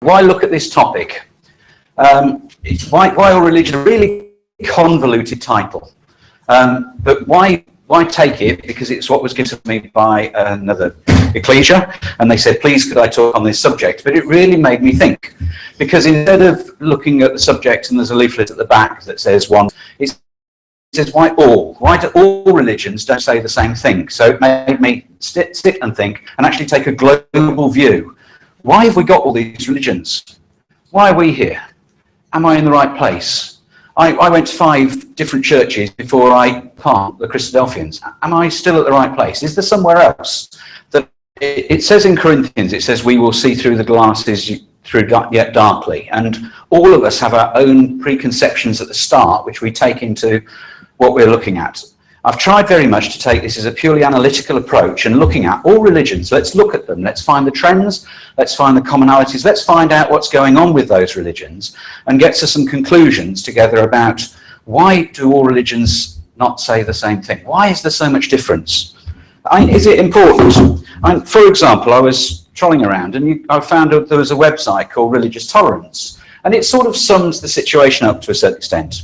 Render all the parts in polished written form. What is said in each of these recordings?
why look at this topic? Why all religion? A really convoluted title. But why take it? Because it's what was given to me by another ecclesia, and they said, please could I talk on this subject? But it really made me think, because instead of looking at the subject, and there's a leaflet at the back that says one, it says why do all religions don't say the same thing? So it made me sit and think and actually take a global view. Why have we got all these religions? Why are we here? Am I in the right place? I went to 5 different churches before I part the Christadelphians. Am I still at the right place? Is there somewhere else? That it says in Corinthians, it says we will see through the glasses through yet darkly. And all of us have our own preconceptions at the start, which we take into what we're looking at. I've tried very much to take this as a purely analytical approach and looking at all religions. Let's look at them. Let's find the trends. Let's find the commonalities. Let's find out what's going on with those religions and get to some conclusions together about why do all religions not say the same thing? Why is there so much difference? Is it important? For example, I was trolling around and I found out there was a website called Religious Tolerance, and it sort of sums the situation up to a certain extent.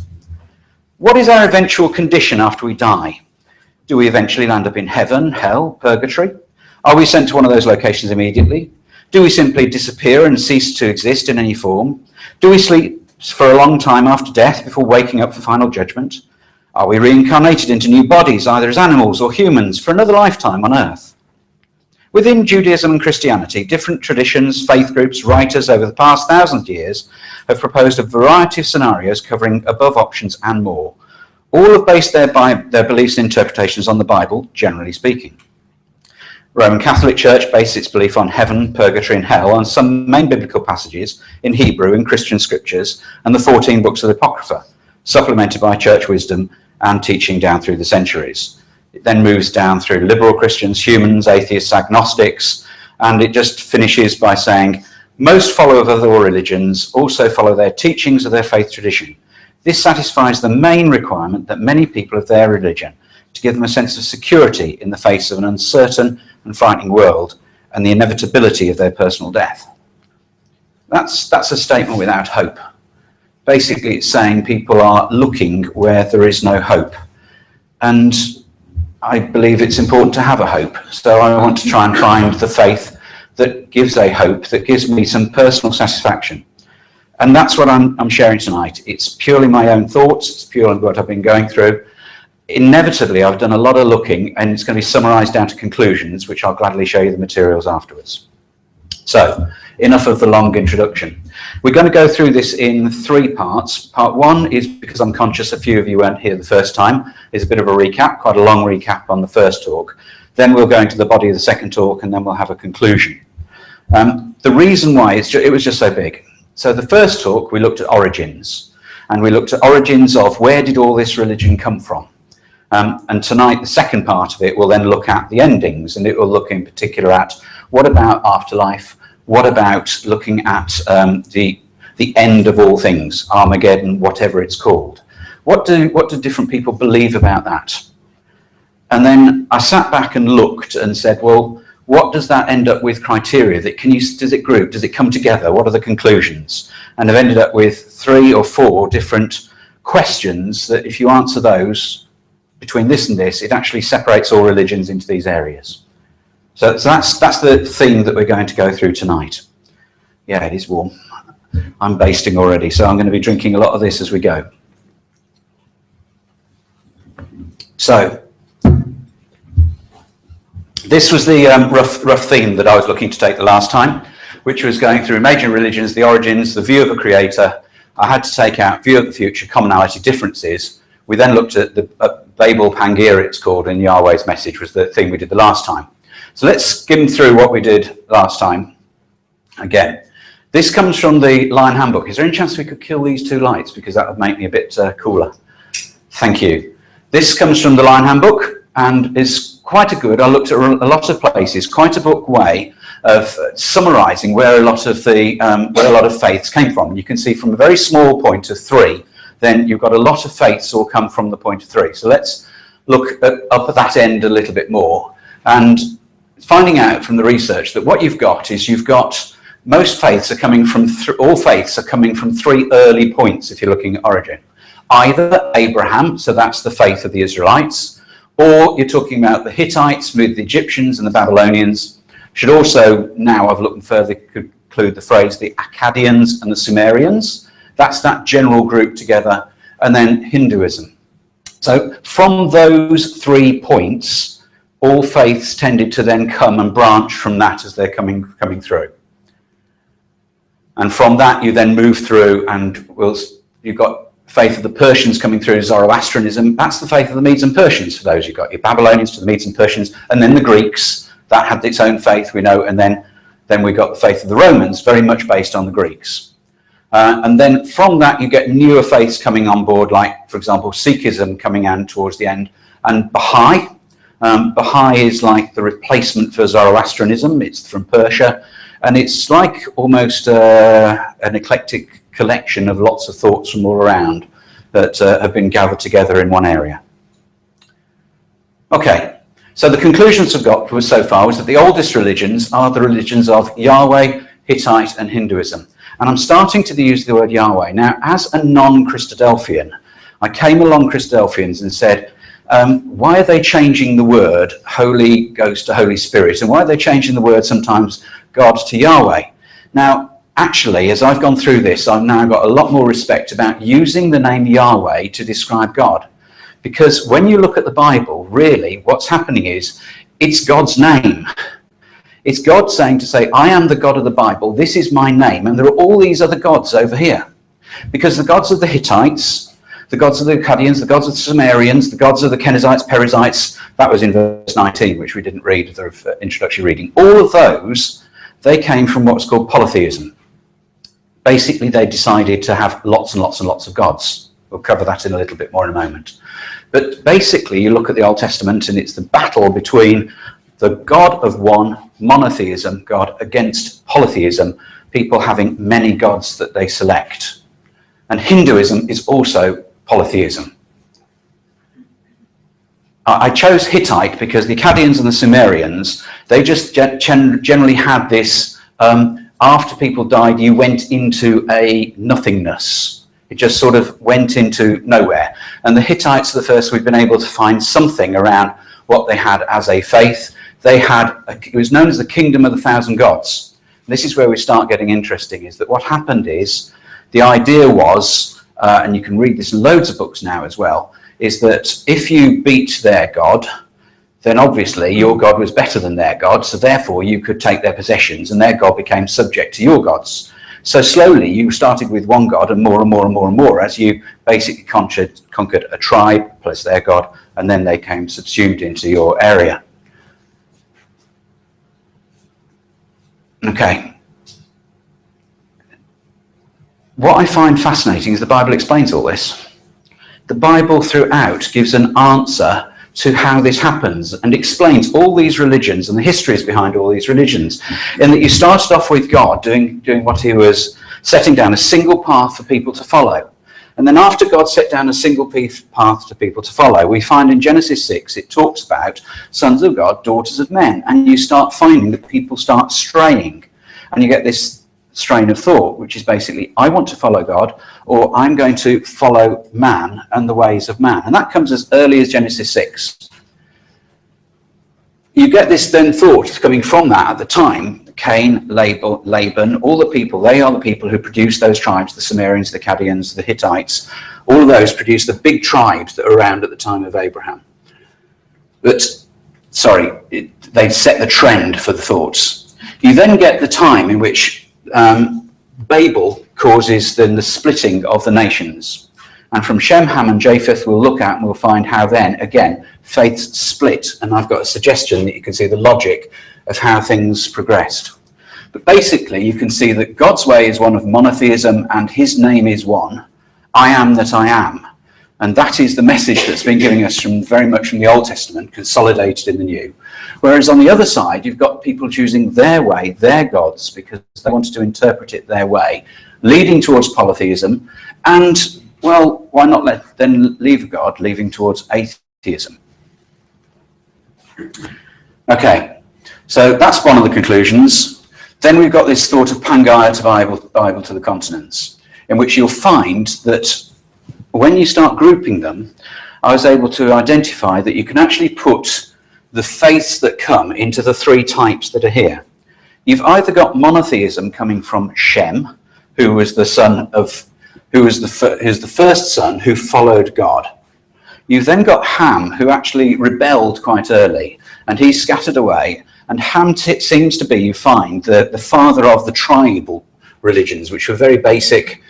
What is our eventual condition after we die? Do we eventually land up in heaven, hell, purgatory? Are we sent to one of those locations immediately? Do we simply disappear and cease to exist in any form? Do we sleep for a long time after death before waking up for final judgment? Are we reincarnated into new bodies, either as animals or humans, for another lifetime on earth? Within Judaism and Christianity, different traditions, faith groups, writers over the past 1,000 years have proposed a variety of scenarios covering above options and more. All have based their beliefs and interpretations on the Bible, generally speaking. Roman Catholic Church based its belief on heaven, purgatory and hell on some main biblical passages in Hebrew and Christian scriptures and the 14 books of the Apocrypha, supplemented by church wisdom and teaching down through the centuries. It then moves down through liberal Christians, humans, atheists, agnostics, and it just finishes by saying, most followers of other religions also follow their teachings of their faith tradition. This satisfies the main requirement that many people of their religion, to give them a sense of security in the face of an uncertain and frightening world and the inevitability of their personal death. That's a statement without hope. Basically, it's saying people are looking where there is no hope. And I believe it's important to have a hope. So I want to try and find the faith that gives a hope, that gives me some personal satisfaction. And that's what I'm sharing tonight. It's purely my own thoughts. It's purely what I've been going through. Inevitably, I've done a lot of looking, and it's going to be summarized down to conclusions, which I'll gladly show you the materials afterwards. So, enough of the long introduction. We're going to go through this in 3 parts. Part 1 is, because I'm conscious a few of you weren't here the first time, is a bit of a recap, quite a long recap on the first talk. Then we'll go into the body of the second talk, and then we'll have a conclusion. The reason why it was just so big. So the first talk, we looked at origins, and we looked at origins of where did all this religion come from. And tonight, the second part of it will then look at the endings, and it will look in particular at what about afterlife, what about looking at the end of all things, Armageddon, whatever it's called. What do different people believe about that? And then I sat back and looked and said, well, what does that end up with criteria? Does it group? Does it come together? What are the conclusions? And I've ended up with 3 or 4 different questions that if you answer those, between this and this, it actually separates all religions into these areas. So that's the theme that we're going to go through tonight. Yeah, it is warm. I'm basting already, so I'm going to be drinking a lot of this as we go. So, this was the rough theme that I was looking to take the last time, which was going through major religions, the origins, the view of a creator. I had to take out view of the future, commonality, differences. We then looked at the Babel Pangaea, it's called, in Yahweh's message, was the thing we did the last time. So let's skim through what we did last time again. This comes from the Lion Handbook. Is there any chance we could kill these 2 lights? Because that would make me a bit cooler. Thank you. This comes from the Lion Handbook and is quite a good, I looked at a lot of places, quite a book way of summarizing where a lot of faiths came from. You can see from a very small point of 3, then you've got a lot of faiths all come from the point of 3. So let's look up at that end a little bit more, and finding out from the research that what you've got is you've got most faiths are coming from, all faiths are coming from three early points if you're looking at origin. Either Abraham, so that's the faith of the Israelites, or you're talking about the Hittites with the Egyptians and the Babylonians. Should also, now I've looked further, could include the phrase the Akkadians and the Sumerians. That's that general group together. And then Hinduism. So from those 3 points, all faiths tended to then come and branch from that as they're coming through. And from that you then move through, and you've got faith of the Persians coming through Zoroastrianism. That's the faith of the Medes and Persians. For those, you've got your Babylonians to the Medes and Persians, and then the Greeks, that had its own faith, we know, and then we got the faith of the Romans, very much based on the Greeks. And then from that you get newer faiths coming on board, like, for example, Sikhism coming in towards the end, and Baha'i. Baha'i is like the replacement for Zoroastrianism. It's from Persia, and it's like almost an eclectic collection of lots of thoughts from all around that have been gathered together in one area. Okay, so the conclusions I've got so far was that the oldest religions are the religions of Yahweh, Hittite, and Hinduism. And I'm starting to use the word Yahweh. Now, as a non-Christadelphian, I came along Christadelphians and said, why are they changing the word Holy Ghost to Holy Spirit? And why are they changing the word sometimes God to Yahweh? Now, actually, as I've gone through this, I've now got a lot more respect about using the name Yahweh to describe God. Because when you look at the Bible, really, what's happening is, it's God's name. It's God saying to say, I am the God of the Bible, this is my name, and there are all these other gods over here. Because the gods of the Hittites, the gods of the Akkadians, the gods of the Sumerians, the gods of the Kenizzites, Perizzites, that was in verse 19, which we didn't read, the introductory reading. All of those, they came from what's called polytheism. Basically, they decided to have lots and lots and lots of gods. We'll cover that in a little bit more in a moment. But basically, you look at the Old Testament, and it's the battle between the God of one, monotheism, God, against polytheism, people having many gods that they select. And Hinduism is also polytheism. I chose Hittite because the Akkadians and the Sumerians, they just generally had this, after people died, you went into a nothingness. It just sort of went into nowhere. And the Hittites are the first we've been able to find something around what they had as a faith. They had, it was known as the Kingdom of the Thousand Gods. And this is where we start getting interesting, is that what happened is, the idea was, and you can read this in loads of books now as well, is that if you beat their God, then obviously your God was better than their God, so therefore you could take their possessions and their God became subject to your gods. So slowly you started with one God and more and more and more and more as you basically conquered a tribe plus their God, and then they came subsumed into your area. Okay. What I find fascinating is the Bible explains all this. The Bible throughout gives an answer to how this happens and explains all these religions and the histories behind all these religions. In that you started off with God doing what he was setting down, a single path for people to follow. And then after God set down a single path to people to follow, we find in Genesis 6, it talks about sons of God, daughters of men. And you start finding that people start straying. And you get this strain of thought, which is basically, I want to follow God, or I'm going to follow man and the ways of man. And that comes as early as Genesis 6. You get this then thought coming from that at the time. Cain, Laban, all the people, they are the people who produced those tribes, the Sumerians, the Akkadians, the Hittites. All of those produced the big tribes that were around at the time of Abraham. But, they set the trend for the thoughts. You then get the time in which Babel causes then the splitting of the nations. And from Shem, Ham and Japheth we'll look at and we'll find how then, again, faiths split. And I've got a suggestion that you can see the logic of how things progressed. But basically you can see that God's way is one of monotheism and his name is one. I am that I am. And that is the message that's been giving us very much from the Old Testament, consolidated in the New. Whereas on the other side, you've got people choosing their way, their gods, because they wanted to interpret it their way, leading towards polytheism. And, well, why not then leave God, leading towards atheism? Okay, so that's one of the conclusions. Then we've got this thought of Pangaea to Bible to the continents, in which you'll find that when you start grouping them, I was able to identify that you can actually put the faiths that come into the three types that are here. You've either got monotheism coming from Shem, who was the first son who followed God. You've then got Ham, who actually rebelled quite early, and he scattered away. And Ham seems to be, you find, the father of the tribal religions, which were very basic,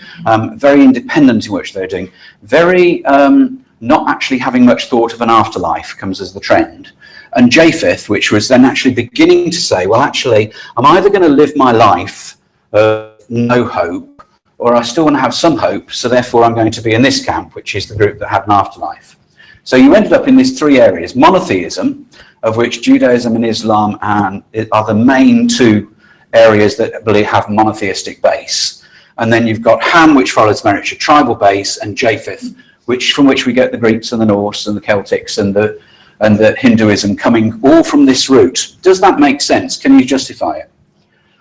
very independent in which they're doing, very not actually having much thought of an afterlife comes as the trend. And Japheth, which was then actually beginning to say, well, actually, I'm either going to live my life no hope, or I still want to have some hope, so therefore I'm going to be in this camp, which is the group that had an afterlife. So you ended up in these three areas: monotheism, of which Judaism and Islam are the main two areas that believe have monotheistic base. And then you've got Ham, which follows very much a tribal base, and Japheth, from which we get the Greeks and the Norse and the Celtics and the Hinduism coming all from this route. Does that make sense? Can you justify it?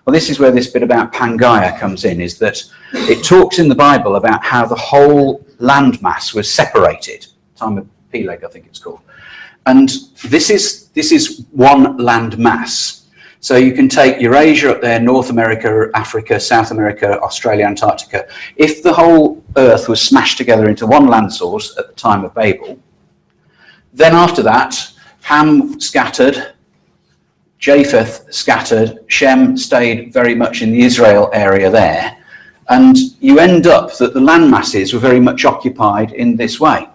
Well, this is where this bit about Pangaea comes in, is that it talks in the Bible about how the whole landmass was separated. Time of Peleg, I think it's called. And this is one land mass. So you can take Eurasia up there, North America, Africa, South America, Australia, Antarctica. If the whole Earth was smashed together into one land source at the time of Babel, then after that, Ham scattered, Japheth scattered, Shem stayed very much in the Israel area there. And you end up that the land masses were very much occupied in this way.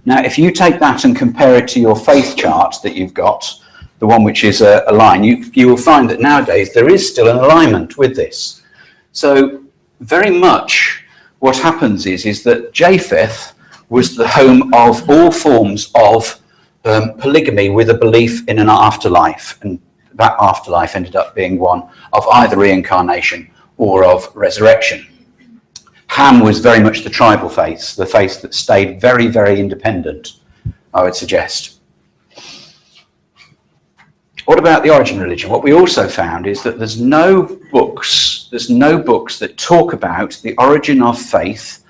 Now, if you take that and compare it to your faith chart that you've got, the one which is a line, you will find that nowadays there is still an alignment with this. So very much what happens is that Japheth was the home of all forms of polygamy with a belief in an afterlife. And that afterlife ended up being one of either reincarnation or of resurrection. Ham was very much the tribal faith, the faith that stayed very, very independent, I would suggest. What about the origin religion? What we also found is that there's no books that talk about the origin of faith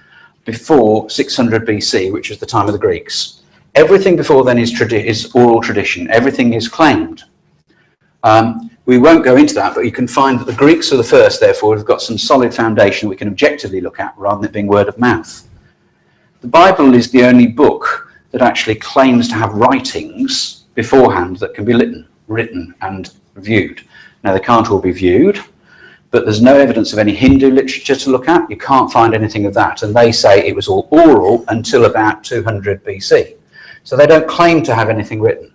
before 600 BC, which is the time of the Greeks. Everything before then is oral tradition. Everything is claimed. We won't go into that, but you can find that the Greeks are the first, therefore, have got some solid foundation we can objectively look at rather than it being word of mouth. The Bible is the only book that actually claims to have writings beforehand that can be written and viewed. Now, they can't all be viewed, but there's no evidence of any Hindu literature to look at. You can't find anything of that. And they say it was all oral until about 200 BC. So they don't claim to have anything written.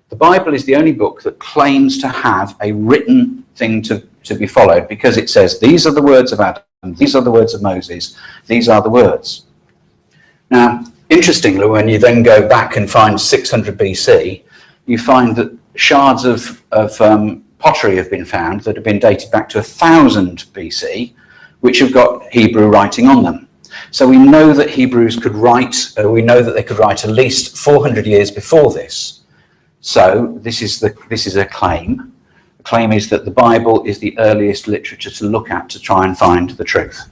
The Bible is the only book that claims to have a written thing to be followed, because it says, these are the words of Adam, these are the words of Moses, these are the words. Now, interestingly, when you then go back and find 600 BC, you find that shards of pottery have been found that have been dated back to 1000 BC, which have got Hebrew writing on them. So we know that Hebrews could write, we know that they could write at least 400 years before this. So this is a claim. The claim is that the Bible is the earliest literature to look at to try and find the truth.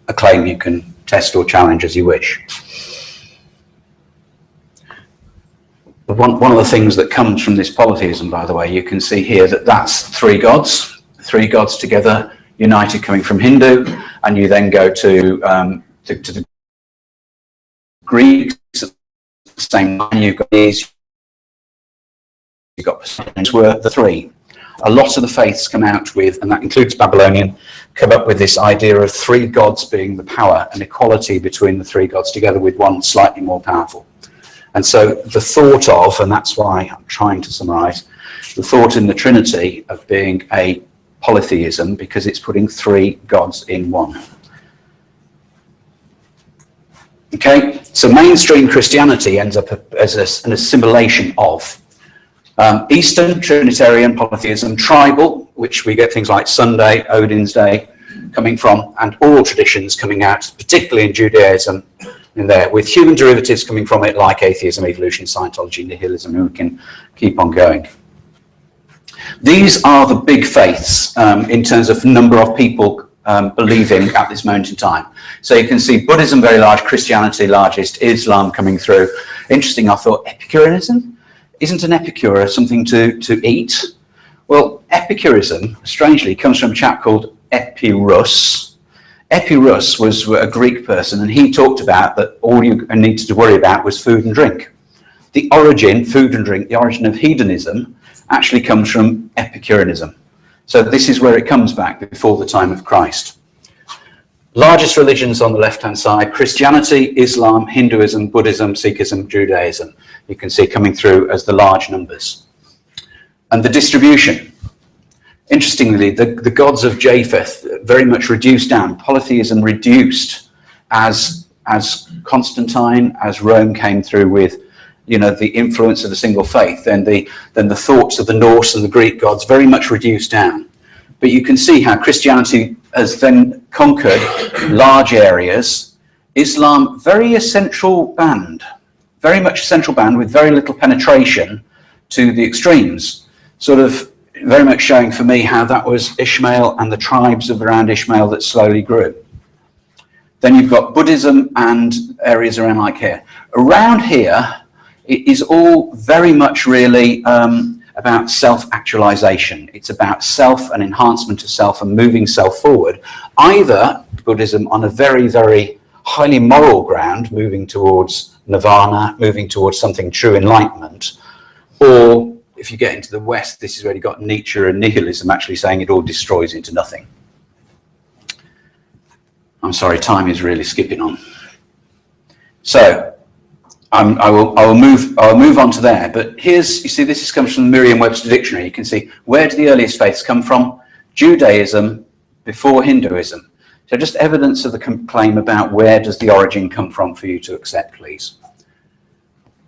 A claim you can test or challenge as you wish. One of the things that comes from this polytheism, by the way, you can see here that that's three gods together, united, coming from Hindu, and you then go to the Greeks, at the same time you've got these, you've got Poseidons, were the three. A lot of the faiths come out with, and that includes Babylonian, come up with this idea of three gods being the power and equality between the three gods together with one slightly more powerful. And so the thought of, and that's why I'm trying to summarize, the thought in the Trinity of being a polytheism, because it's putting three gods in one. Okay, so mainstream Christianity ends up as an assimilation of Eastern Trinitarian polytheism, tribal, which we get things like Sunday, Odin's Day coming from, and oral traditions coming out, particularly in Judaism, in there, with human derivatives coming from it, like atheism, evolution, Scientology, nihilism, and we can keep on going. These are the big faiths in terms of number of people believing at this moment in time. So you can see Buddhism very large, Christianity largest, Islam coming through. Interesting, I thought, Epicureanism? Isn't an epicure something to eat? Well, Epicureanism, strangely, comes from a chap called Epirus. Epirus was a Greek person, and he talked about that all you needed to worry about was food and drink. The origin, food and drink, the origin of hedonism actually comes from Epicureanism. So this is where it comes back before the time of Christ. Largest religions on the left-hand side: Christianity, Islam, Hinduism, Buddhism, Sikhism, Judaism. You can see coming through as the large numbers. And the distribution. Interestingly, the gods of Japheth very much reduced down. Polytheism reduced as Constantine, as Rome came through with, the influence of a single faith. Then the thoughts of the Norse and the Greek gods very much reduced down. But you can see how Christianity has then conquered large areas. Islam, very essential band, very much central band with very little penetration to the extremes. Sort of very much showing for me how that was Ishmael and the tribes around Ishmael that slowly grew. Then you've got Buddhism and areas around like here. Around here, it is all very much really about self-actualization. It's about self and enhancement of self and moving self forward. Either Buddhism on a very, very highly moral ground, moving towards nirvana, moving towards something true enlightenment, or if you get into the West, this is where you've got Nietzsche and nihilism actually saying it all destroys into nothing. I'm sorry, time is really skipping on. So I will move on to there. But here's, you see, this comes from the Merriam-Webster dictionary. You can see, where do the earliest faiths come from? Judaism before Hinduism. So just evidence of the claim about where does the origin come from for you to accept, please.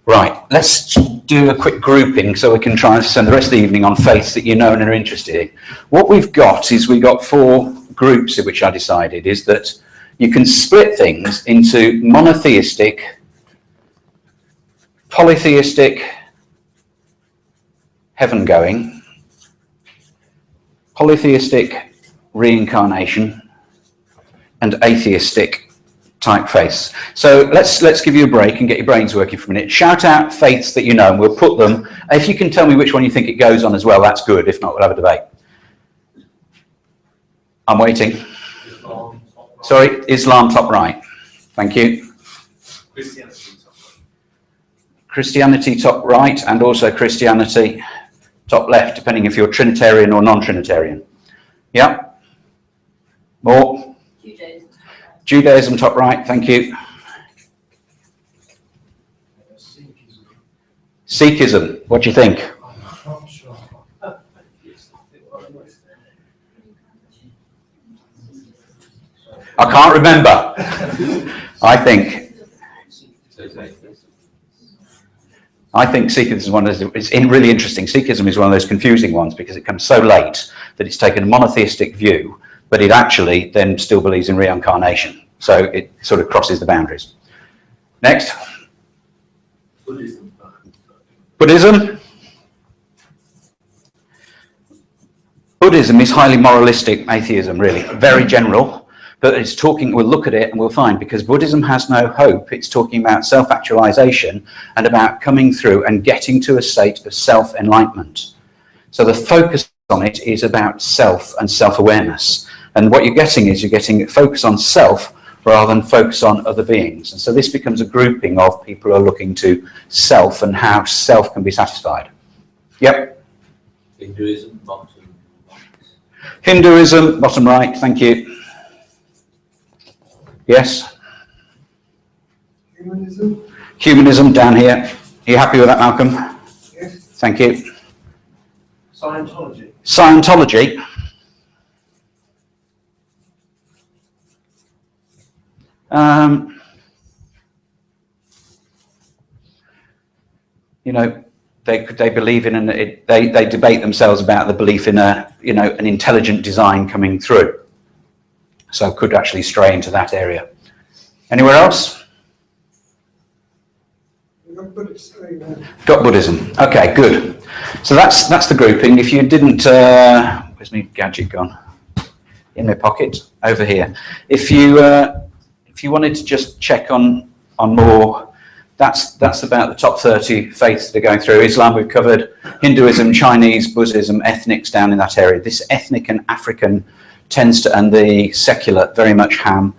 Right, let's do a quick grouping so we can try and spend the rest of the evening on faiths that you know and are interested in. What we've got is we've got 4 groups in which I decided is that you can split things into monotheistic, polytheistic, heaven-going, polytheistic, reincarnation, and atheistic type faiths. So let's give you a break and get your brains working for a minute. Shout out faiths that you know, and we'll put them. If you can tell me which one you think it goes on as well, that's good. If not, we'll have a debate. I'm waiting. Sorry, Islam top right. Thank you. Christianity top right, and also Christianity top left, depending if you're Trinitarian or non-Trinitarian. Yeah? More? Judaism top right, thank you. Sikhism, what do you think? I can't remember. I think Sikhism is one of those, it's really interesting. Sikhism is one of those confusing ones because it comes so late that it's taken a monotheistic view, but it actually then still believes in reincarnation. So it sort of crosses the boundaries. Next. Buddhism. Buddhism is highly moralistic atheism, really, very general, but it's talking, we'll look at it and we'll find, because Buddhism has no hope, it's talking about self-actualization and about coming through and getting to a state of self-enlightenment. So the focus on it is about self and self-awareness. And what you're getting is you're getting focus on self rather than focus on other beings. And so this becomes a grouping of people who are looking to self and how self can be satisfied. Yep. Hinduism, bottom right. Hinduism, bottom right, thank you. Yes? Humanism, down here. Are you happy with that, Malcolm? Yes. Thank you. Scientology. Scientology. They believe in, they debate themselves about the belief in an intelligent design coming through. So could actually stray into that area. Anywhere else? Got Buddhism. Okay, good. So that's the grouping. If you didn't, where's my gadget gone? In my pocket over here. If you wanted to just check on more, that's about the top 30 faiths that are going through. Islam we've covered, Hinduism, Chinese, Buddhism, ethnics down in that area. This ethnic and African tends to, and the secular very much Ham.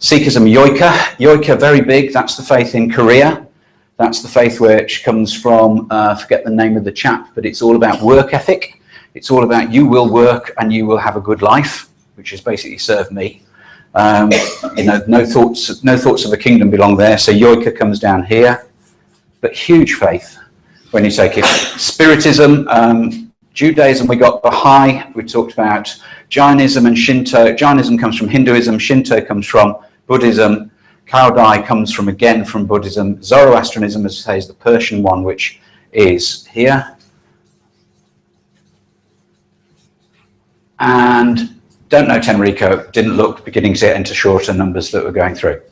Sikhism, Yoika very big. That's the faith in Korea. That's the faith which comes from, forget the name of the chap, but it's all about work ethic. It's all about you will work and you will have a good life, which is basically serve me. No thoughts of a kingdom belong there. So Yoika comes down here, but huge faith when you take it. Spiritism, Judaism, we got Baha'i, we talked about Jainism and Shinto. Jainism comes from Hinduism, Shinto comes from Buddhism, Kaodai comes from Buddhism. Zoroastrianism, as I say, is the Persian one, which is here. And don't know Tenrico, didn't look, beginning to get into shorter numbers that were going through.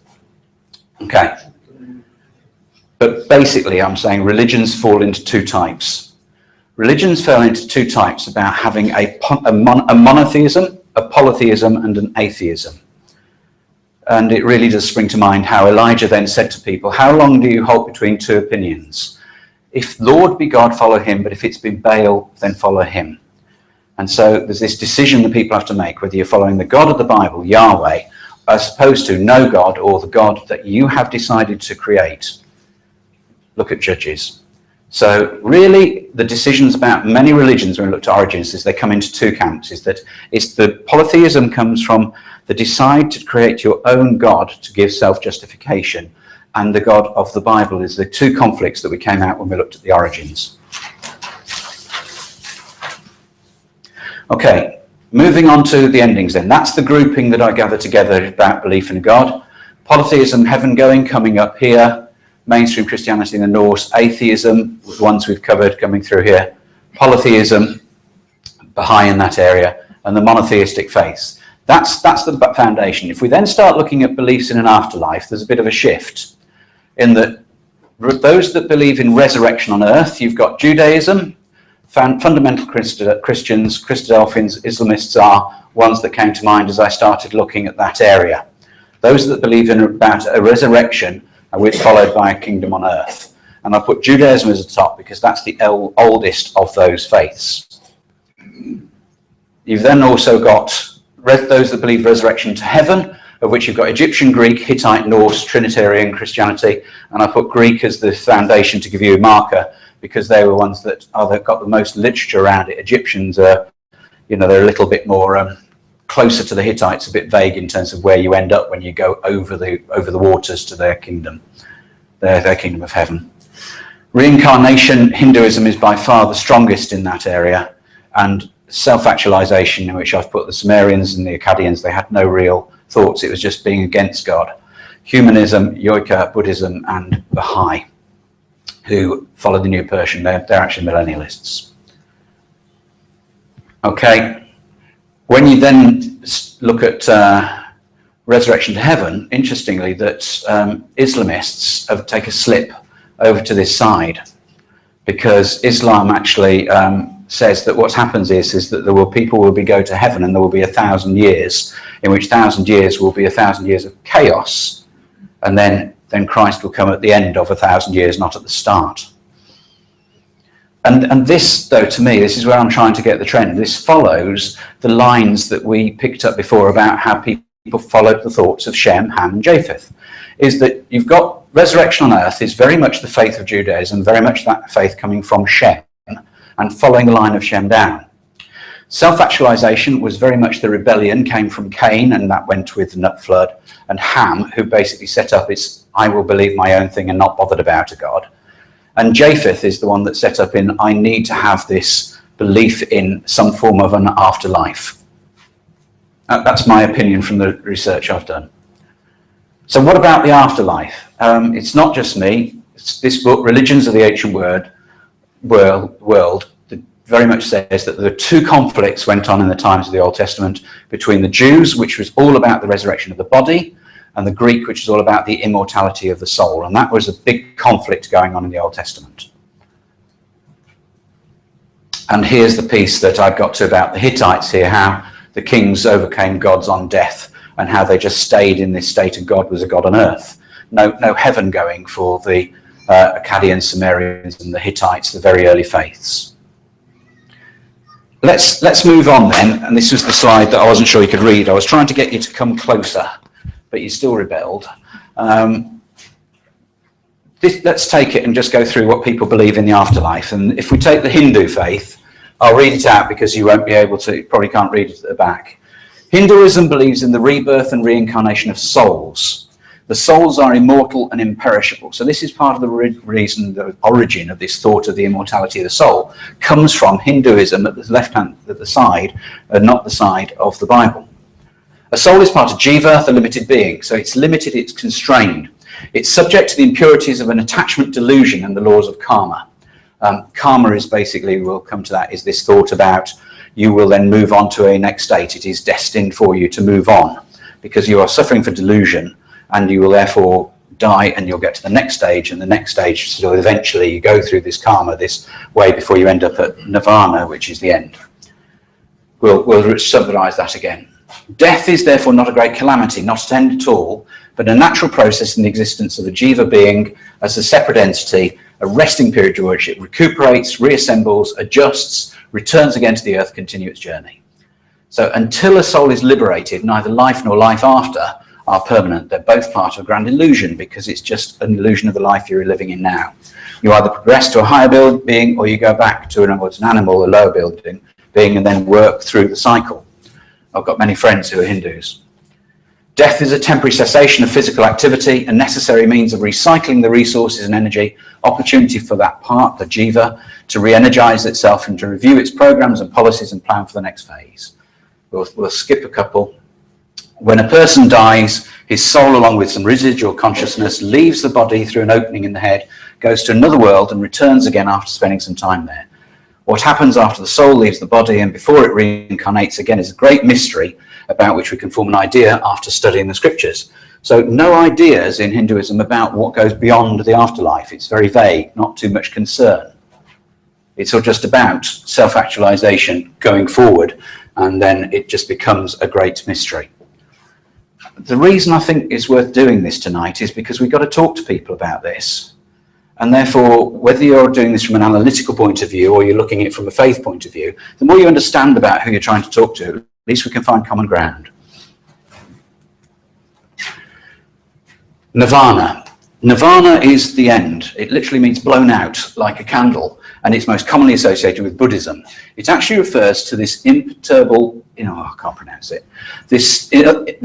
Okay. But basically, I'm saying religions fall into two types. Religions fell into two types about having a monotheism, a polytheism, and an atheism. And it really does spring to mind how Elijah then said to people, how long do you hold between two opinions? If Lord be God, follow him, but if it's been Baal, then follow him. And so there's this decision that people have to make, whether you're following the God of the Bible, Yahweh, as opposed to no God, or the God that you have decided to create. Look at Judges. So really, the decisions about many religions, when we look at origins, is they come into two camps. Is that it's the polytheism comes from the decide to create your own God to give self-justification, and the God of the Bible is the two conflicts that we came out when we looked at the origins. Okay, moving on to the endings then. That's the grouping that I gather together about belief in God. Polytheism, heaven going, coming up here. Mainstream Christianity in the North. Atheism, the ones we've covered coming through here. Polytheism, Baha'i in that area. And the monotheistic faiths. That's the foundation. If we then start looking at beliefs in an afterlife, there's a bit of a shift. In that those that believe in resurrection on earth, you've got Judaism, fundamental Christians, Christadelphians, Islamists are ones that came to mind as I started looking at that area. Those that believe in about a resurrection are followed by a kingdom on earth. And I put Judaism as the top because that's the oldest of those faiths. You've then also got those that believe resurrection to heaven, of which you've got Egyptian, Greek, Hittite, Norse, Trinitarian Christianity. And I put Greek as the foundation to give you a marker, because they were ones that they've got the most literature around it. Egyptians are, they're a little bit more closer to the Hittites, a bit vague in terms of where you end up when you go over the waters to their kingdom, their kingdom of heaven. Reincarnation, Hinduism is by far the strongest in that area, and self-actualization, in which I've put the Sumerians and the Akkadians, they had no real thoughts, it was just being against God. Humanism, Yoika, Buddhism, and Baha'i, who follow the New Persian, they're actually millennialists. Okay, when you then look at resurrection to heaven, interestingly, that Islamists have taken a slip over to this side, because Islam actually says that what happens is that people will go to heaven, and there will be 1,000 years, in which 1,000 years will be 1,000 years of chaos, and then Christ will come at the end of 1,000 years, not at the start. And this, though, to me, this is where I'm trying to get the trend. This follows the lines that we picked up before about how people followed the thoughts of Shem, Ham, and Japheth. Is that you've got resurrection on earth is very much the faith of Judaism, very much that faith coming from Shem and following the line of Shem down. Self-actualization was very much the rebellion, came from Cain, and that went with the nut flood, and Ham, who basically set up its I will believe my own thing and not bothered about a God. And Japheth is the one that set up in I need to have this belief in some form of an afterlife. That's my opinion from the research I've done. So what about the afterlife? It's not just me. This book, Religions of the Ancient World, very much says that the two conflicts went on in the times of the Old Testament between the Jews, which was all about the resurrection of the body, and the Greek, which is all about the immortality of the soul. And that was a big conflict going on in the Old Testament. And here's the piece that I got to about the Hittites here, how the kings overcame gods on death and how they just stayed in this state of God was a God on earth. No heaven going for the Akkadians, Sumerians and the Hittites, the very early faiths. Let's move on then, and this was the slide that I wasn't sure you could read. I was trying to get you to come closer, but you still rebelled. Let's take it and just go through what people believe in the afterlife. And if we take the Hindu faith, I'll read it out because you won't be able to, you probably can't read it at the back. Hinduism believes in the rebirth and reincarnation of souls. The souls are immortal and imperishable. So this is part of the reason, the origin of this thought of the immortality of the soul comes from Hinduism at the left hand, at the side, and not the side of the Bible. A soul is part of Japheth, a limited being. So it's limited, it's constrained. It's subject to the impurities of an attachment delusion and the laws of karma. Karma is basically, we'll come to that, is this thought about you will then move on to a next state. It is destined for you to move on because you are suffering for delusion, and you will therefore die and you'll get to the next stage, and the next stage, so eventually you go through this karma this way before you end up at nirvana, which is the end. We'll summarize that again. Death is therefore not a great calamity, not an end at all, but a natural process in the existence of a jiva being as a separate entity, a resting period during which it recuperates, reassembles, adjusts, returns again to the earth, continue its journey. So until a soul is liberated, neither life nor life after are permanent. They're both part of a grand illusion because it's just an illusion of the life you're living in now. You either progress to a higher being or you go back to an animal, a lower being, and then work through the cycle. I've got many friends who are Hindus. Death is a temporary cessation of physical activity, a necessary means of recycling the resources and energy, opportunity for that part, the jiva, to re-energize itself and to review its programs and policies and plan for the next phase. We'll skip a couple. When a person dies, his soul, along with some residual consciousness, leaves the body through an opening in the head, goes to another world and returns again after spending some time there. What happens after the soul leaves the body and before it reincarnates again is a great mystery about which we can form an idea after studying the scriptures. So no ideas in Hinduism about what goes beyond the afterlife. It's very vague, not too much concern. It's all just about self-actualization going forward, and then it just becomes a great mystery. The reason I think it's worth doing this tonight is because we've got to talk to people about this. And therefore, whether you're doing this from an analytical point of view or you're looking at it from a faith point of view, the more you understand about who you're trying to talk to, at least we can find common ground. Nirvana. Nirvana is the end. It literally means blown out like a candle, and it's most commonly associated with Buddhism. It actually refers to this imperturbable, I can't pronounce it, this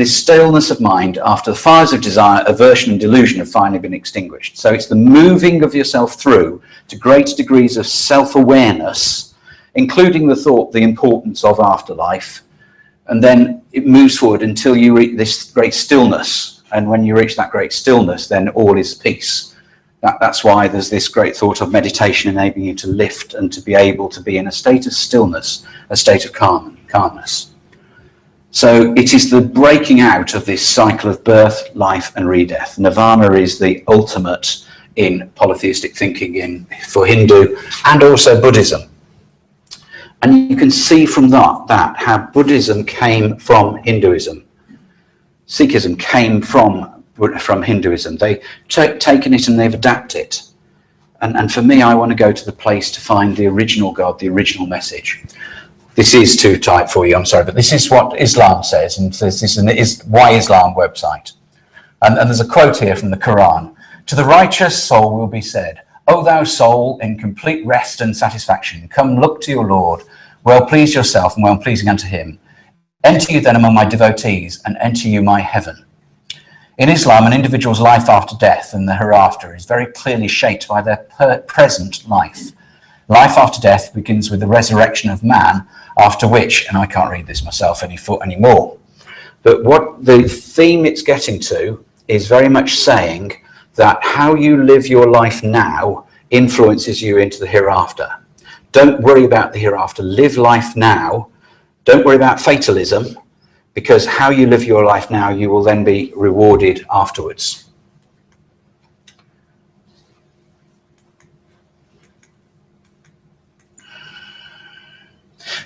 staleness of mind after the fires of desire, aversion and delusion have finally been extinguished. So it's the moving of yourself through to great degrees of self-awareness, including the thought, the importance of afterlife, and then it moves forward until you reach this great stillness. And when you reach that great stillness, then all is peace. That's why there's this great thought of meditation enabling you to lift and to be able to be in a state of stillness, a state of calmness. So it is the breaking out of this cycle of birth, life and re-death. Nirvana is the ultimate in polytheistic thinking for Hindu and also Buddhism. And you can see from that how Buddhism came from Hinduism. Sikhism came from Hinduism. They've taken it and they've adapted it. And for me, I want to go to the place to find the original God, the original message. This is too tight for you, I'm sorry, but this is what Islam says, and this is an Why Islam website. And there's a quote here from the Quran. To the righteous soul will be said, O thou soul, in complete rest and satisfaction, come look to your Lord, well please yourself and well pleasing unto him. Enter you then among my devotees, and enter you my heaven. In Islam, an individual's life after death and the hereafter is very clearly shaped by their present life. Life after death begins with the resurrection of man, after which, and I can't read this myself anymore, but what the theme it's getting to is very much saying that how you live your life now influences you into the hereafter. Don't worry about the hereafter. Live life now. Don't worry about fatalism, because how you live your life now, you will then be rewarded afterwards.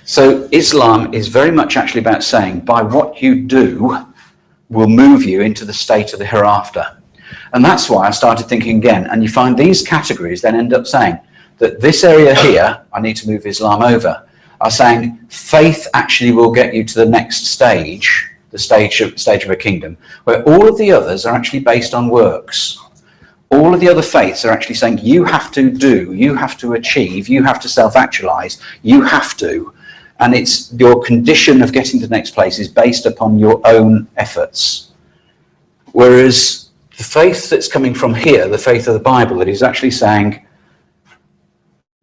So Islam is very much actually about saying, by what you do will move you into the state of the hereafter. And that's why I started thinking again, and you find these categories then end up saying that this area here, I need to move Islam over, are saying faith actually will get you to the next stage, the stage of a kingdom, where all of the others are actually based on works. All of the other faiths are actually saying you have to do, you have to achieve, you have to self-actualize, you have to. And it's your condition of getting to the next place is based upon your own efforts. Whereas the faith that's coming from here, the faith of the Bible, that is actually saying,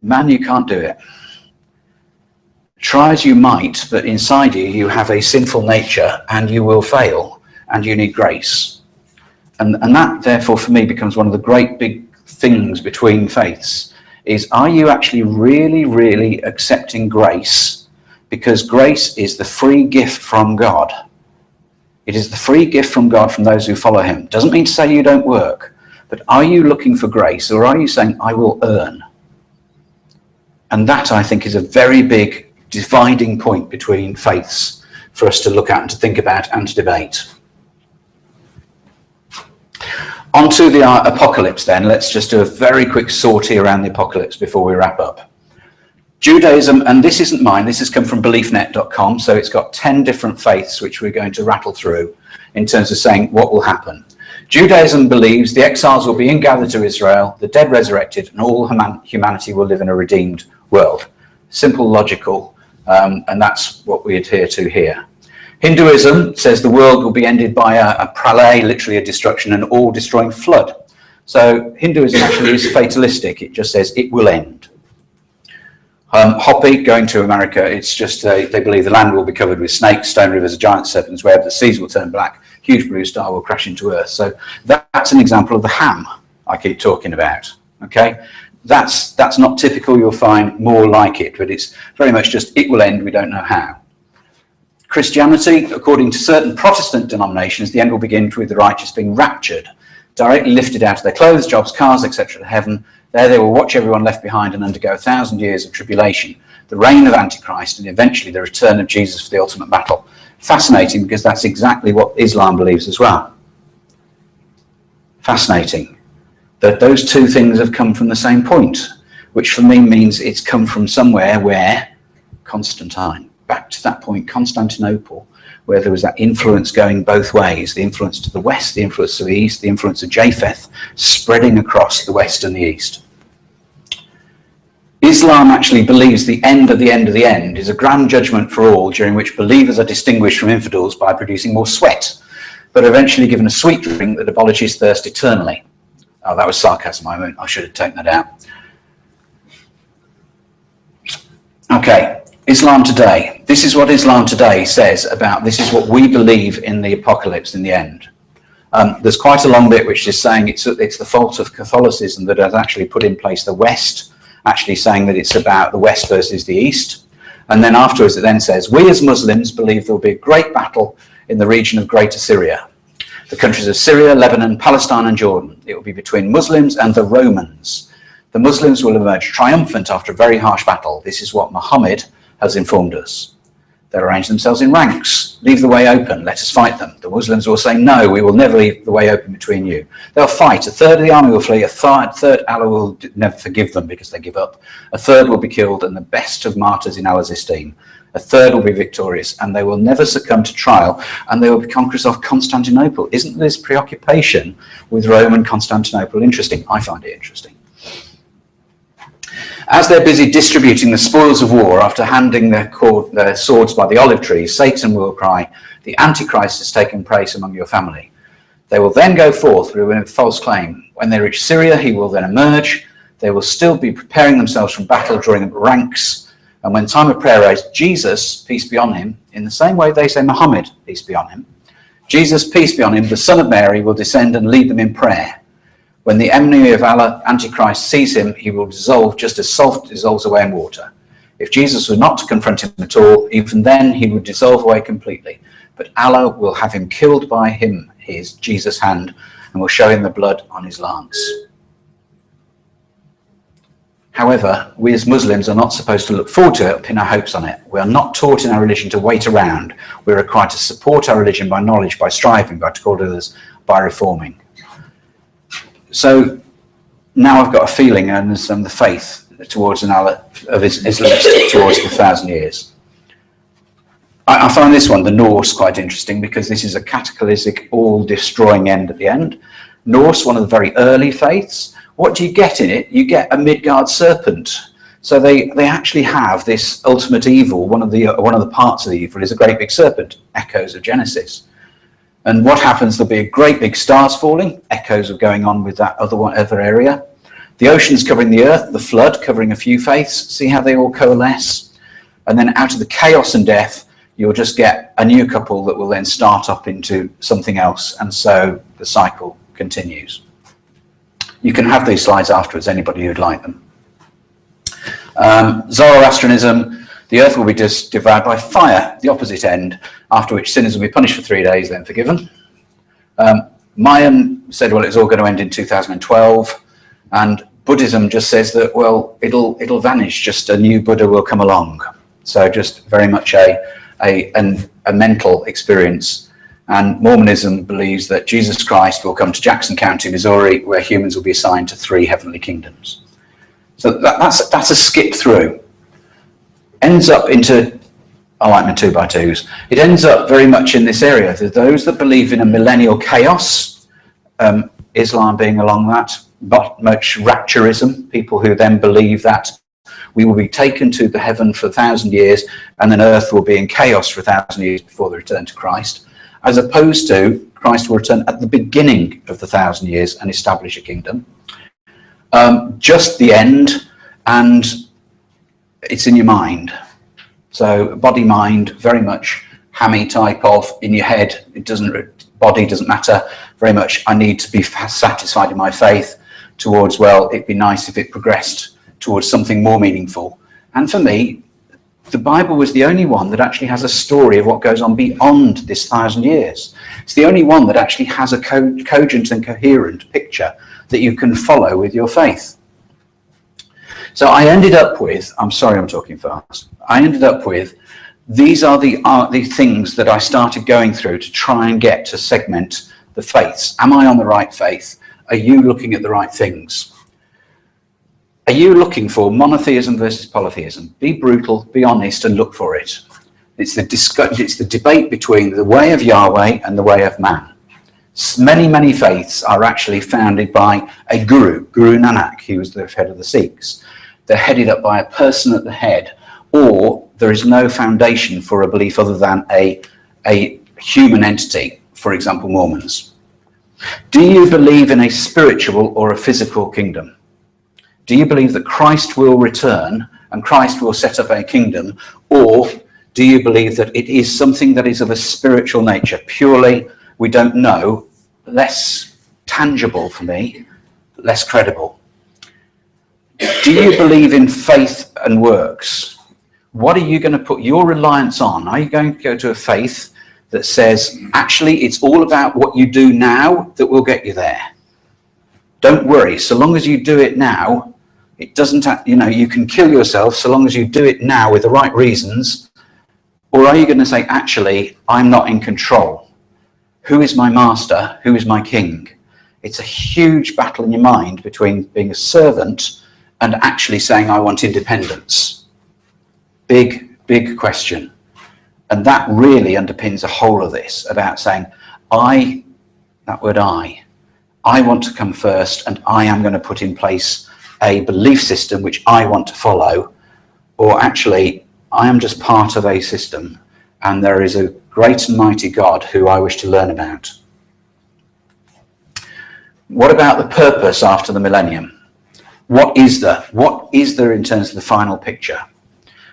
man, you can't do it. Try as you might, but inside you, you have a sinful nature and you will fail and you need grace. And that, therefore, for me, becomes one of the great big things between faiths, is are you actually really, really accepting grace? Because grace is the free gift from God. It is the free gift from God from those who follow him. Doesn't mean to say you don't work, but are you looking for grace, or are you saying, I will earn? And that, I think, is a very big dividing point between faiths for us to look at and to think about and to debate. On to the apocalypse then. Let's just do a very quick sortie around the apocalypse before we wrap up. Judaism, and this isn't mine, this has come from beliefnet.com, so it's got 10 different faiths which we're going to rattle through in terms of saying what will happen. Judaism believes the exiles will be ingathered to Israel, the dead resurrected, and all humanity will live in a redeemed world. Simple, logical, and that's what we adhere to here. Hinduism says the world will be ended by a pralay, literally a destruction, an all-destroying flood. So Hinduism actually is fatalistic, it just says it will end. Hopi, going to America, it's just they believe the land will be covered with snakes, stone rivers, giant serpents, where the seas will turn black, huge blue star will crash into earth. So that's an example of the ham I keep talking about. Okay, that's not typical. You'll find more like it, but it's very much just it will end. We don't know how. Christianity, according to certain Protestant denominations, the end will begin with the righteous being raptured, directly lifted out of their clothes, jobs, cars, etc. to heaven. There they will watch everyone left behind and undergo 1,000 years of tribulation, the reign of Antichrist, and eventually the return of Jesus for the ultimate battle. Fascinating, because that's exactly what Islam believes as well. Fascinating that those two things have come from the same point, which for me means it's come from somewhere where Constantine, back to that point, Constantinople, where there was that influence going both ways, the influence to the west, the influence to the east, the influence of Japheth spreading across the west and the east. Islam actually believes the end of the end of the end is a grand judgment for all, during which believers are distinguished from infidels by producing more sweat, but eventually given a sweet drink that abolishes thirst eternally. Oh, that was sarcasm. I should have taken that out. Okay. Islam today. This is what Islam today says about, this is what we believe in the apocalypse in the end. There's quite a long bit which is saying it's the fault of Catholicism that has actually put in place the West, actually saying that it's about the West versus the East. And then afterwards it then says, we as Muslims believe there will be a great battle in the region of Greater Syria. The countries of Syria, Lebanon, Palestine and Jordan. It will be between Muslims and the Romans. The Muslims will emerge triumphant after a very harsh battle. This is what Muhammad has informed us. They'll arrange themselves in ranks, leave the way open, let us fight them. The Muslims will say, no, we will never leave the way open between you. They'll fight, a third of the army will flee, a third Allah will never forgive them because they give up. A third will be killed and the best of martyrs in Allah's esteem. A third will be victorious and they will never succumb to trial and they will be conquerors of Constantinople. Isn't this preoccupation with Rome and Constantinople interesting? I find it interesting. As they're busy distributing the spoils of war after handing their swords by the olive trees, Satan will cry, the Antichrist has taken place among your family. They will then go forth with a false claim. When they reach Syria, he will then emerge. They will still be preparing themselves for battle, drawing up ranks. And when time of prayer is, Jesus, peace be on him, in the same way they say Muhammad, peace be on him, Jesus, peace be on him, the son of Mary, will descend and lead them in prayer. When the enemy of Allah, Antichrist, sees him, he will dissolve just as salt dissolves away in water. If Jesus was not to confront him at all, even then he would dissolve away completely. but Allah will have him killed by his Jesus' hand, and will show him the blood on his lance. However, we as Muslims are not supposed to look forward to it, pin our hopes on it. We are not taught in our religion to wait around. We're required to support our religion by knowledge, by striving, by calling others, by reforming. So now I've got a feeling and the faith towards an Allah of Islamist towards the 1,000 years. I find this one, the Norse, quite interesting, because this is a cataclysmic, all-destroying end at the end. Norse, one of the very early faiths. What do you get in it? You get a Midgard serpent. So they actually have this ultimate evil. One of the parts of the evil is a great big serpent, echoes of Genesis. And what happens? There'll be a great big stars falling, echoes of going on with that other area. The oceans covering the earth, the flood covering a few faiths. See how they all coalesce? And then out of the chaos and death, you'll just get a new couple that will then start up into something else. And so the cycle continues. You can have these slides afterwards, anybody who'd like them. Zoroastrianism, the earth will be devoured by fire, the opposite end, after which sinners will be punished for 3 days, then forgiven. Mayan said, well, it's all going to end in 2012. And Buddhism just says that, well, it'll vanish, just a new Buddha will come along. So just very much a mental experience. And Mormonism believes that Jesus Christ will come to Jackson County, Missouri, where humans will be assigned to 3 heavenly kingdoms. So that's a skip through. Ends up into, I like my 2x2s, it ends up very much in this area. There's those that believe in a millennial chaos, Islam being along that, not much rapturism, people who then believe that we will be taken to the heaven for 1,000 years, and then earth will be in chaos for 1,000 years before the return to Christ. As opposed to Christ will return at the beginning of the 1,000 years and establish a kingdom. Just the end, and it's in your mind. So body mind, very much hammy type of in your head. Body doesn't matter very much. I need to be satisfied in my faith towards, well, it'd be nice if it progressed towards something more meaningful. And for me, the Bible was the only one that actually has a story of what goes on beyond this 1,000 years. It's the only one that actually has a cogent and coherent picture that you can follow with your faith. So I ended up with, I'm sorry I'm talking fast, I ended up with, these are the things that I started going through to try and get to segment the faiths. Am I on the right faith? Are you looking at the right things? Are you looking for monotheism versus polytheism? Be brutal, be honest, and look for it. It's the debate between the way of Yahweh and the way of man. Many faiths are actually founded by a guru, Guru Nanak. He was the head of the Sikhs. They're headed up by a person at the head, or there is no foundation for a belief other than a human entity, for example, Mormons. Do you believe in a spiritual or a physical kingdom? Do you believe that Christ will return and Christ will set up a kingdom, or do you believe that it is something that is of a spiritual nature, purely, we don't know, less tangible for me, less credible? Do you believe in faith and works? What are you going to put your reliance on? Are you going to go to a faith that says, actually, it's all about what you do now that will get you there? Don't worry, so long as you do it now, it doesn't, you can kill yourself so long as you do it now with the right reasons. Or are you going to say, actually, I'm not in control? Who is my master? Who is my king? It's a huge battle in your mind between being a servant and actually saying, I want independence. Big question. And that really underpins the whole of this, about saying, that word I want to come first, and I am going to put in place a belief system which I want to follow, or actually, I am just part of a system, and there is a great and mighty God who I wish to learn about. What about the purpose after the millennium? What is there? What is there in terms of the final picture?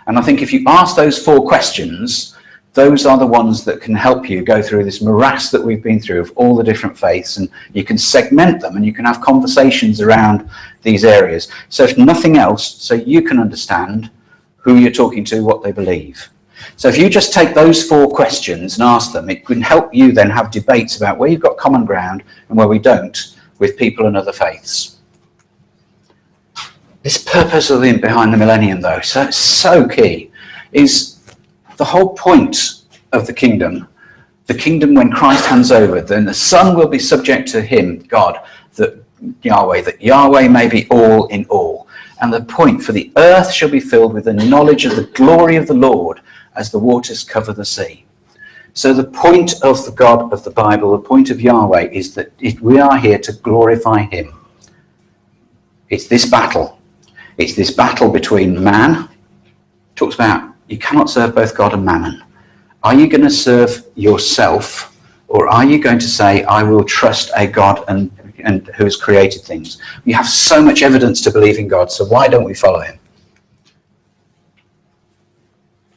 And I think if you ask those 4 questions, those are the ones that can help you go through this morass that we've been through of all the different faiths, and you can segment them and you can have conversations around these areas. So if nothing else, so you can understand who you're talking to, what they believe. So if you just take those 4 questions and ask them, it can help you then have debates about where you've got common ground and where we don't with people and other faiths. This purpose of behind the millennium, though, so key, is the whole point of the kingdom when Christ hands over, then the Son will be subject to him, God, that Yahweh may be all in all. And the point, for the earth shall be filled with the knowledge of the glory of the Lord as the waters cover the sea. So the point of the God of the Bible, the point of Yahweh, is that we are here to glorify him. It's this battle. It's this battle between man. It talks about you cannot serve both God and mammon. Are you going to serve yourself, or are you going to say, I will trust a God and who has created things? We have so much evidence to believe in God, so why don't we follow him?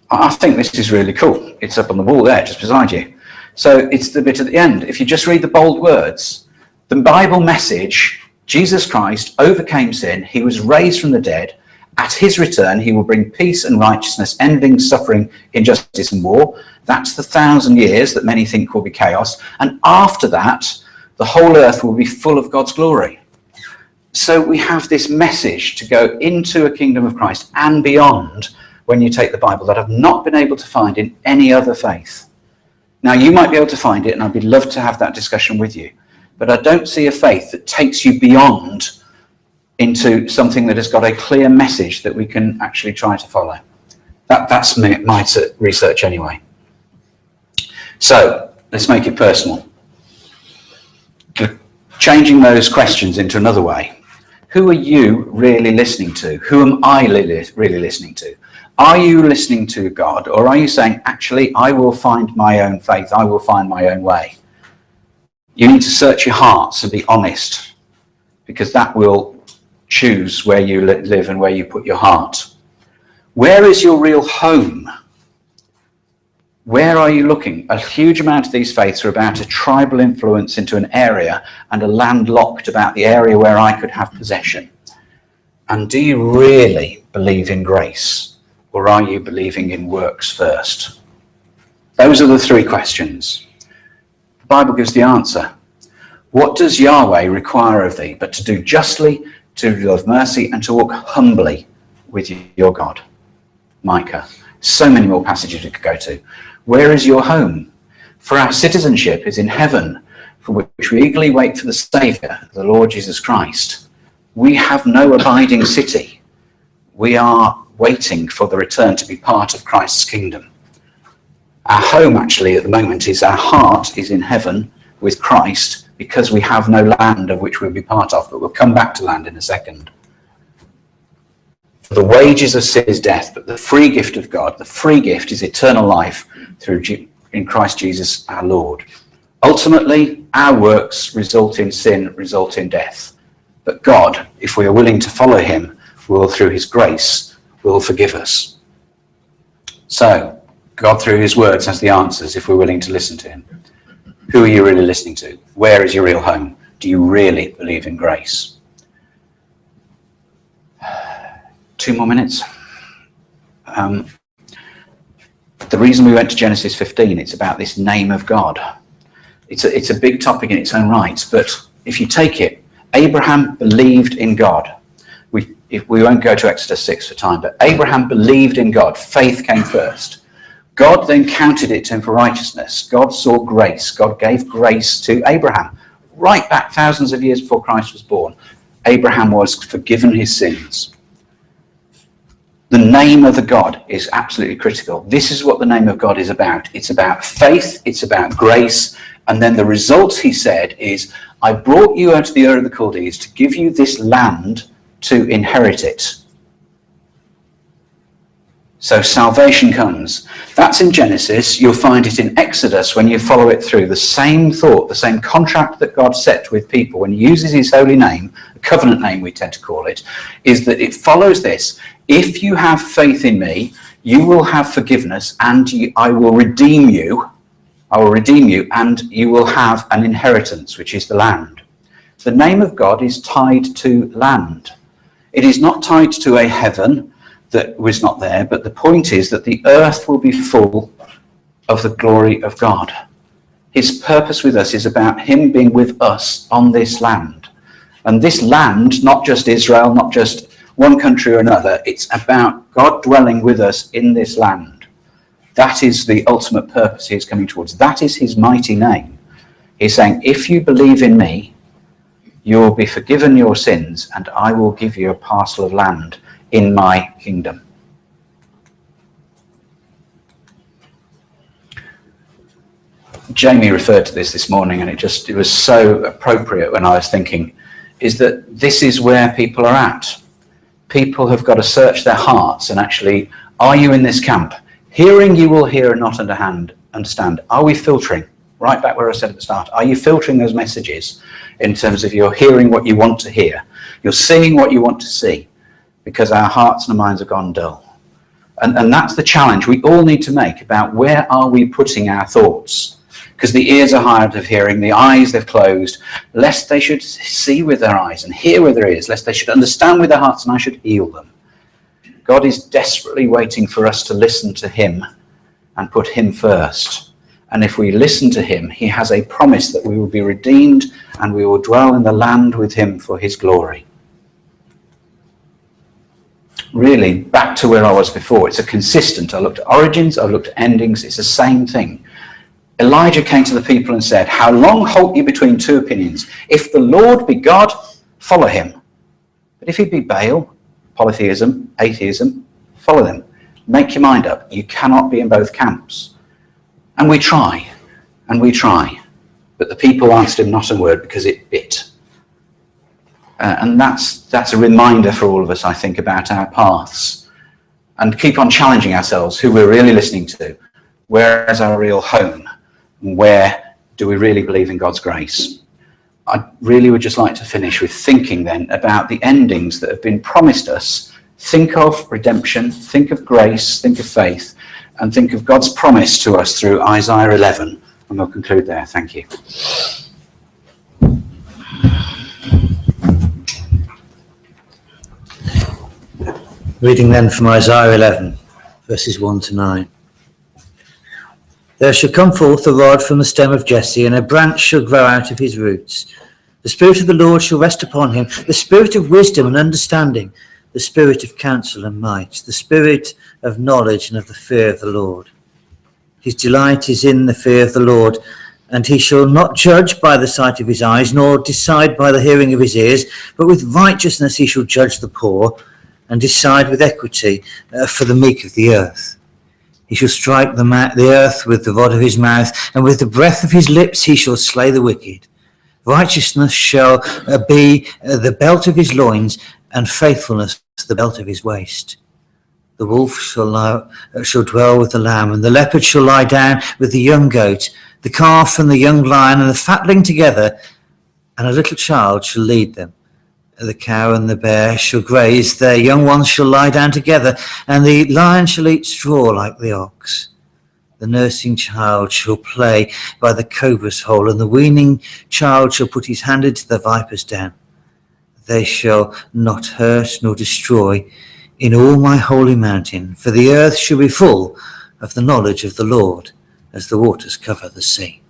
I think this is really cool. It's up on the wall there, just beside you. So it's the bit at the end. If you just read the bold words, the Bible message, Jesus Christ overcame sin. He was raised from the dead. At his return, he will bring peace and righteousness, ending suffering, injustice and war. That's the 1,000 years that many think will be chaos. And after that, the whole earth will be full of God's glory. So we have this message to go into a kingdom of Christ and beyond when you take the Bible that I've not been able to find in any other faith. Now, you might be able to find it, and I'd be love to have that discussion with you. But I don't see a faith that takes you beyond into something that has got a clear message that we can actually try to follow. That's my research anyway. So let's make it personal. Changing those questions into another way. Who are you really listening to? Who am I really listening to? Are you listening to God, or are you saying, actually, I will find my own faith, I will find my own way? You need to search your hearts and be honest, because that will choose where you live and where you put your heart. Where is your real home? Where are you looking? A huge amount of these faiths are about a tribal influence into an area and a land locked about the area where I could have possession. And do you really believe in grace? Or are you believing in works first? Those are the 3 questions. The Bible gives the answer. What does Yahweh require of thee but to do justly, to love mercy, and to walk humbly with your God? Micah. So many more passages we could go to. Where is your home? For our citizenship is in heaven, for which we eagerly wait for the Saviour, the Lord Jesus Christ. We have no abiding city. We are waiting for the return to be part of Christ's kingdom. Our home actually at the moment is our heart is in heaven with Christ, because we have no land of which we'll be part of, but we'll come back to land in a second. For the wages of sin is death, but the free gift of God, the free gift is eternal life in Christ Jesus our Lord. Ultimately, our works result in sin, result in death. But God, if we are willing to follow him, will, through his grace, will forgive us. So, God through his words has the answers if we're willing to listen to him. Who are you really listening to? Where is your real home? Do you really believe in grace? 2 more minutes. The reason we went to Genesis 15, it's about this name of God. It's a big topic in its own right, but if you take it, Abraham believed in God. We won't go to Exodus 6 for time, but Abraham believed in God. Faith came first. God then counted it to him for righteousness. God saw grace. God gave grace to Abraham. Right back thousands of years before Christ was born, Abraham was forgiven his sins. The name of the God is absolutely critical. This is what the name of God is about. It's about faith. It's about grace. And then the result, he said, is, I brought you out of the Ur of the Chaldees to give you this land to inherit it. So salvation comes. That's in Genesis. You'll find it in Exodus when you follow it through. The same thought, the same contract that God set with people when he uses his holy name, a covenant name we tend to call it, is that it follows this. If you have faith in me, you will have forgiveness, and I will redeem you. I will redeem you, and you will have an inheritance, which is the land. The name of God is tied to land. It is not tied to a heaven. that was not there, but the point is that the earth will be full of the glory of God. His purpose with us is about him being with us on this land. And this land, not just Israel, not just one country or another, it's about God dwelling with us in this land. That is the ultimate purpose he is coming towards. That is his mighty name. He's saying, if you believe in me, you will be forgiven your sins, and I will give you a parcel of land in my kingdom. Jamie referred to this morning, and it was so appropriate when I was thinking, is that this is where people are at. People have got to search their hearts and actually, are you in this camp? Hearing you will hear and not understand. Are we filtering? Right back where I said at the start, are you filtering those messages in terms of you're hearing what you want to hear? You're seeing what you want to see, because our hearts and minds have gone dull. And that's the challenge we all need to make about where are we putting our thoughts? Because the ears are hard of hearing, the eyes they've closed, lest they should see with their eyes and hear with their ears, lest they should understand with their hearts and I should heal them. God is desperately waiting for us to listen to him and put him first. And if we listen to him, he has a promise that we will be redeemed and we will dwell in the land with him for his glory. Really, back to where I was before, it's a consistent. I looked at origins, I looked at endings, it's the same thing. Elijah came to the people and said, how long halt you between two opinions? If the Lord be God, follow him. But if he be Baal, polytheism, atheism, follow them. Make your mind up. You cannot be in both camps. And we try, but the people answered him not a word because it bit. And that's a reminder for all of us, I think, about our paths. And keep on challenging ourselves, who we're really listening to. Where is our real home? And where do we really believe in God's grace? I really would just like to finish with thinking then about the endings that have been promised us. Think of redemption, think of grace, think of faith, and think of God's promise to us through Isaiah 11. And we'll conclude there. Thank you. Reading then from Isaiah 11, verses 1 to 9. There shall come forth a rod from the stem of Jesse, and a branch shall grow out of his roots. The Spirit of the Lord shall rest upon him, the Spirit of wisdom and understanding, the Spirit of counsel and might, the Spirit of knowledge and of the fear of the Lord. His delight is in the fear of the Lord, and he shall not judge by the sight of his eyes, nor decide by the hearing of his ears, but with righteousness he shall judge the poor, and decide with equity for the meek of the earth. He shall strike the earth with the rod of his mouth, and with the breath of his lips he shall slay the wicked. Righteousness shall be the belt of his loins, and faithfulness the belt of his waist. The wolf shall dwell with the lamb, and the leopard shall lie down with the young goat, the calf and the young lion and the fatling together, and a little child shall lead them. The cow and the bear shall graze, their young ones shall lie down together, and the lion shall eat straw like the ox. The nursing child shall play by the cobra's hole, and the weaning child shall put his hand into the viper's den. They shall not hurt nor destroy in all my holy mountain, for the earth shall be full of the knowledge of the Lord, as the waters cover the sea.